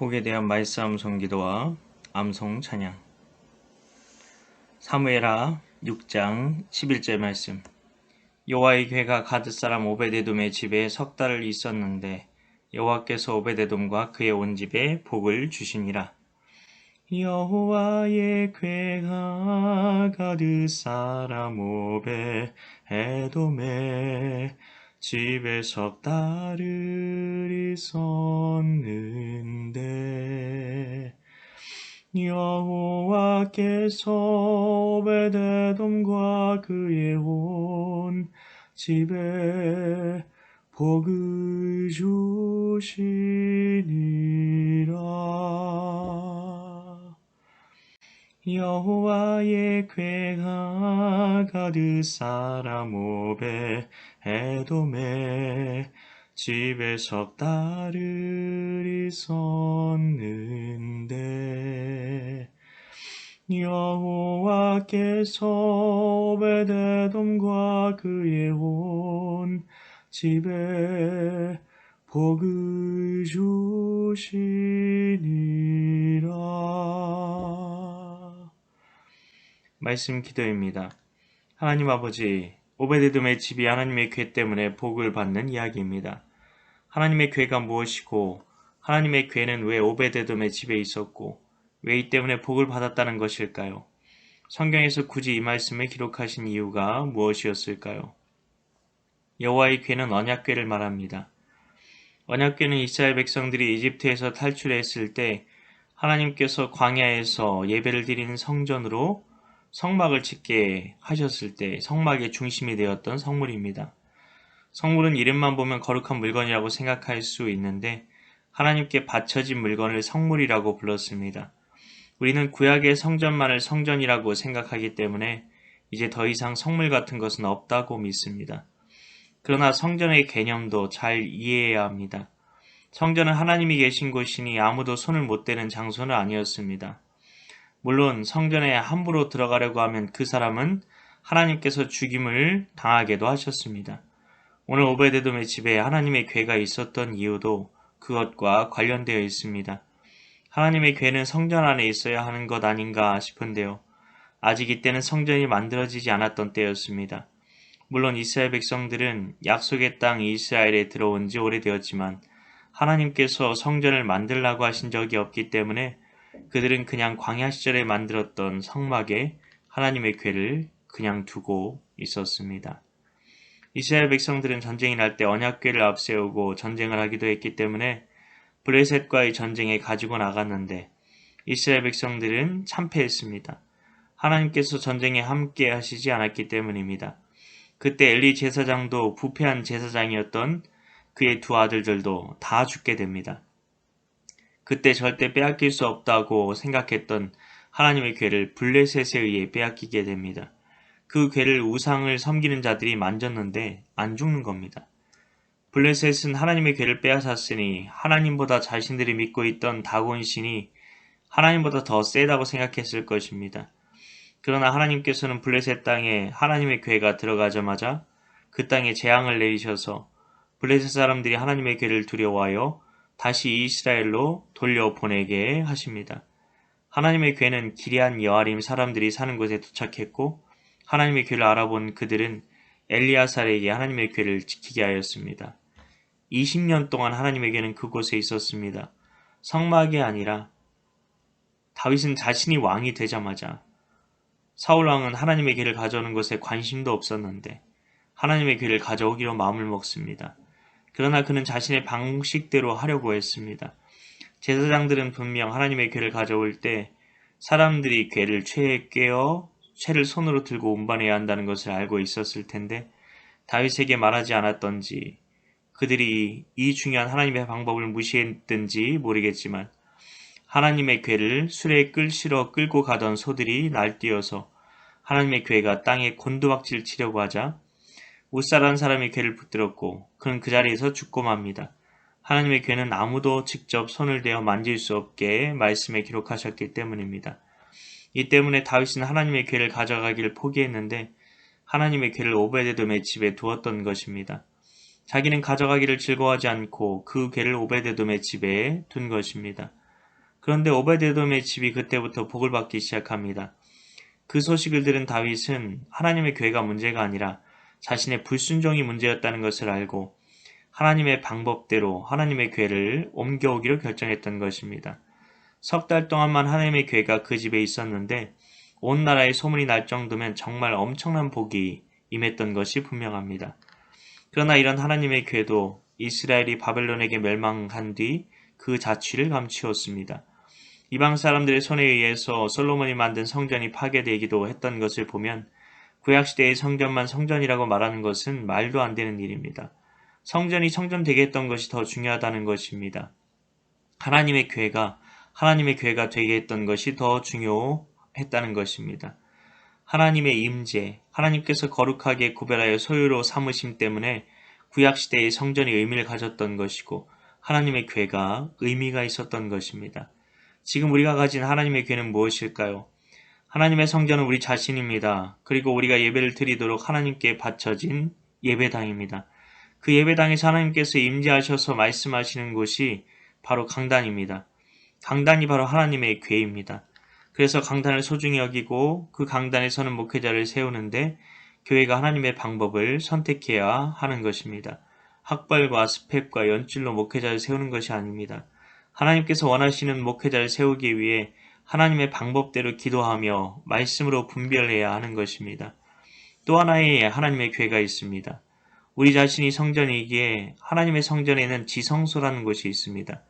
복에 대한 말씀 암송 기도와 암송 찬양. 사무엘하 6장 11절 말씀. 여호와의 괴가 가드 사람 오베데돔의 집에 석 달을 있었는데 여호와께서 오베데돔과 그의 온 집에 복을 주시니라. 여호와의 괴가 가드 사람 오베에돔의 집에 석 달을 있었는데 여호와께서 오베데돔과 그의 온 집에 복을 주시니라. 여호와의 괴가 가드 사람 오베에돔의 집에 석 달을 있었는데 여호와께서 오베데돔과 그의 온 집에 복을 주시니라. 말씀 기도입니다. 하나님 아버지, 오베데돔의 집이 하나님의 괴 때문에 복을 받는 이야기입니다. 하나님의 괴가 무엇이고 하나님의 괴는 왜 오베데돔의 집에 있었고 왜 이 때문에 복을 받았다는 것일까요? 성경에서 굳이 이 말씀을 기록하신 이유가 무엇이었을까요? 여호와의 괴는 언약궤를 말합니다. 언약궤는 이스라엘 백성들이 이집트에서 탈출했을 때 하나님께서 광야에서 예배를 드리는 성전으로 성막을 짓게 하셨을 때 성막의 중심이 되었던 성물입니다. 성물은 이름만 보면 거룩한 물건이라고 생각할 수 있는데 하나님께 바쳐진 물건을 성물이라고 불렀습니다. 우리는 구약의 성전만을 성전이라고 생각하기 때문에 이제 더 이상 성물 같은 것은 없다고 믿습니다. 그러나 성전의 개념도 잘 이해해야 합니다. 성전은 하나님이 계신 곳이니 아무도 손을 못 대는 장소는 아니었습니다. 물론 성전에 함부로 들어가려고 하면 그 사람은 하나님께서 죽임을 당하게도 하셨습니다. 오늘 오베데돔의 집에 하나님의 괴가 있었던 이유도 그것과 관련되어 있습니다. 하나님의 괴는 성전 안에 있어야 하는 것 아닌가 싶은데요. 아직 이때는 성전이 만들어지지 않았던 때였습니다. 물론 이스라엘 백성들은 약속의 땅 이스라엘에 들어온 지 오래되었지만 하나님께서 성전을 만들라고 하신 적이 없기 때문에 그들은 그냥 광야 시절에 만들었던 성막에 하나님의 괴를 그냥 두고 있었습니다. 이스라엘 백성들은 전쟁이 날 때 언약궤를 앞세우고 전쟁을 하기도 했기 때문에 블레셋과의 전쟁에 가지고 나갔는데 이스라엘 백성들은 참패했습니다. 하나님께서 전쟁에 함께 하시지 않았기 때문입니다. 그때 엘리 제사장도 부패한 제사장이었던 그의 두 아들들도 다 죽게 됩니다. 그때 절대 빼앗길 수 없다고 생각했던 하나님의 궤를 블레셋에 의해 빼앗기게 됩니다. 그 궤를 우상을 섬기는 자들이 만졌는데 안 죽는 겁니다. 블레셋은 하나님의 궤를 빼앗았으니 하나님보다 자신들이 믿고 있던 다곤 신이 하나님보다 더 세다고 생각했을 것입니다. 그러나 하나님께서는 블레셋 땅에 하나님의 궤가 들어가자마자 그 땅에 재앙을 내리셔서 블레셋 사람들이 하나님의 궤를 두려워하여 다시 이스라엘로 돌려보내게 하십니다. 하나님의 궤는 기럇 여아림 사람들이 사는 곳에 도착했고 하나님의 궤를 알아본 그들은 엘리아살에게 하나님의 궤를 지키게 하였습니다. 20년 동안 하나님의 궤는 그곳에 있었습니다. 성막이 아니라 다윗은 자신이 왕이 되자마자 사울 왕은 하나님의 궤를 가져오는 것에 관심도 없었는데 하나님의 궤를 가져오기로 마음을 먹습니다. 그러나 그는 자신의 방식대로 하려고 했습니다. 제사장들은 분명 하나님의 궤를 가져올 때 사람들이 궤를 채에 꿰어 채를 손으로 들고 운반해야 한다는 것을 알고 있었을 텐데 다윗에게 말하지 않았던지 그들이 이 중요한 하나님의 방법을 무시했든지 모르겠지만 하나님의 궤를 수레에 끌고 가던 소들이 날뛰어서 하나님의 궤가 땅에 곤두박질 치려고 하자 우사라는 사람이 궤를 붙들었고 그는 그 자리에서 죽고 맙니다. 하나님의 궤는 아무도 직접 손을 대어 만질 수 없게 말씀에 기록하셨기 때문입니다. 이 때문에 다윗은 하나님의 궤를 가져가기를 포기했는데 하나님의 궤를 오베데돔의 집에 두었던 것입니다. 자기는 가져가기를 즐거워하지 않고 그 궤를 오베데돔의 집에 둔 것입니다. 그런데 오베데돔의 집이 그때부터 복을 받기 시작합니다. 그 소식을 들은 다윗은 하나님의 교회가 문제가 아니라 자신의 불순종이 문제였다는 것을 알고 하나님의 방법대로 하나님의 교회를 옮겨오기로 결정했던 것입니다. 석 달 동안만 하나님의 교회가 그 집에 있었는데 온 나라에 소문이 날 정도면 정말 엄청난 복이 임했던 것이 분명합니다. 그러나 이런 하나님의 교회도 이스라엘이 바벨론에게 멸망한 뒤 그 자취를 감추었습니다. 이방 사람들의 손에 의해서 솔로몬이 만든 성전이 파괴되기도 했던 것을 보면 구약시대의 성전만 성전이라고 말하는 것은 말도 안 되는 일입니다. 성전이 성전되게 했던 것이 더 중요하다는 것입니다. 하나님의 교회가 되게 했던 것이 더 중요했다는 것입니다. 하나님의 임재, 하나님께서 거룩하게 구별하여 소유로 삼으심 때문에 구약시대의 성전이 의미를 가졌던 것이고 하나님의 교회가 의미가 있었던 것입니다. 지금 우리가 가진 하나님의 교회는 무엇일까요? 하나님의 성전은 우리 자신입니다. 그리고 우리가 예배를 드리도록 하나님께 바쳐진 예배당입니다. 그 예배당에서 하나님께서 임재하셔서 말씀하시는 곳이 바로 강단입니다. 강단이 바로 하나님의 교회입니다. 그래서 강단을 소중히 여기고 그 강단에 서는 목회자를 세우는데 교회가 하나님의 방법을 선택해야 하는 것입니다. 학벌과 스펙과 연줄로 목회자를 세우는 것이 아닙니다. 하나님께서 원하시는 목회자를 세우기 위해 하나님의 방법대로 기도하며 말씀으로 분별해야 하는 것입니다. 또 하나의 하나님의 교회가 있습니다. 우리 자신이 성전이기에 하나님의 성전에는 지성소라는 곳이 있습니다.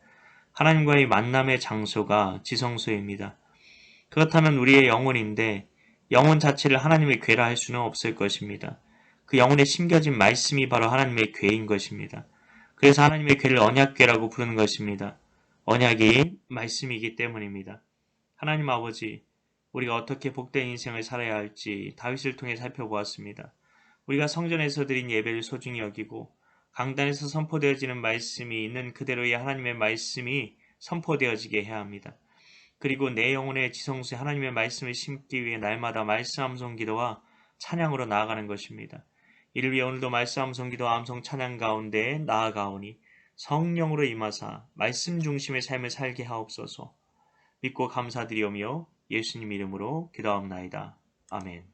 하나님과의 만남의 장소가 지성소입니다. 그렇다면 우리의 영혼인데 영혼 자체를 하나님의 교회라 할 수는 없을 것입니다. 그 영혼에 심겨진 말씀이 바로 하나님의 교회인 것입니다. 그래서 하나님의 교회를 언약교회라고 부르는 것입니다. 언약이 말씀이기 때문입니다. 하나님 아버지, 우리가 어떻게 복된 인생을 살아야 할지 다윗을 통해 살펴보았습니다. 우리가 성전에서 드린 예배를 소중히 여기고 강단에서 선포되어지는 말씀이 있는 그대로의 하나님의 말씀이 선포되어지게 해야 합니다. 그리고 내 영혼의 지성소에 하나님의 말씀을 심기 위해 날마다 말씀 암송 기도와 찬양으로 나아가는 것입니다. 이를 위해 오늘도 말씀 암송 기도와 암송 찬양 가운데 나아가오니 성령으로 임하사 말씀 중심의 삶을 살게 하옵소서. 믿고 감사드리오며 예수님 이름으로 기도하옵나이다. 아멘.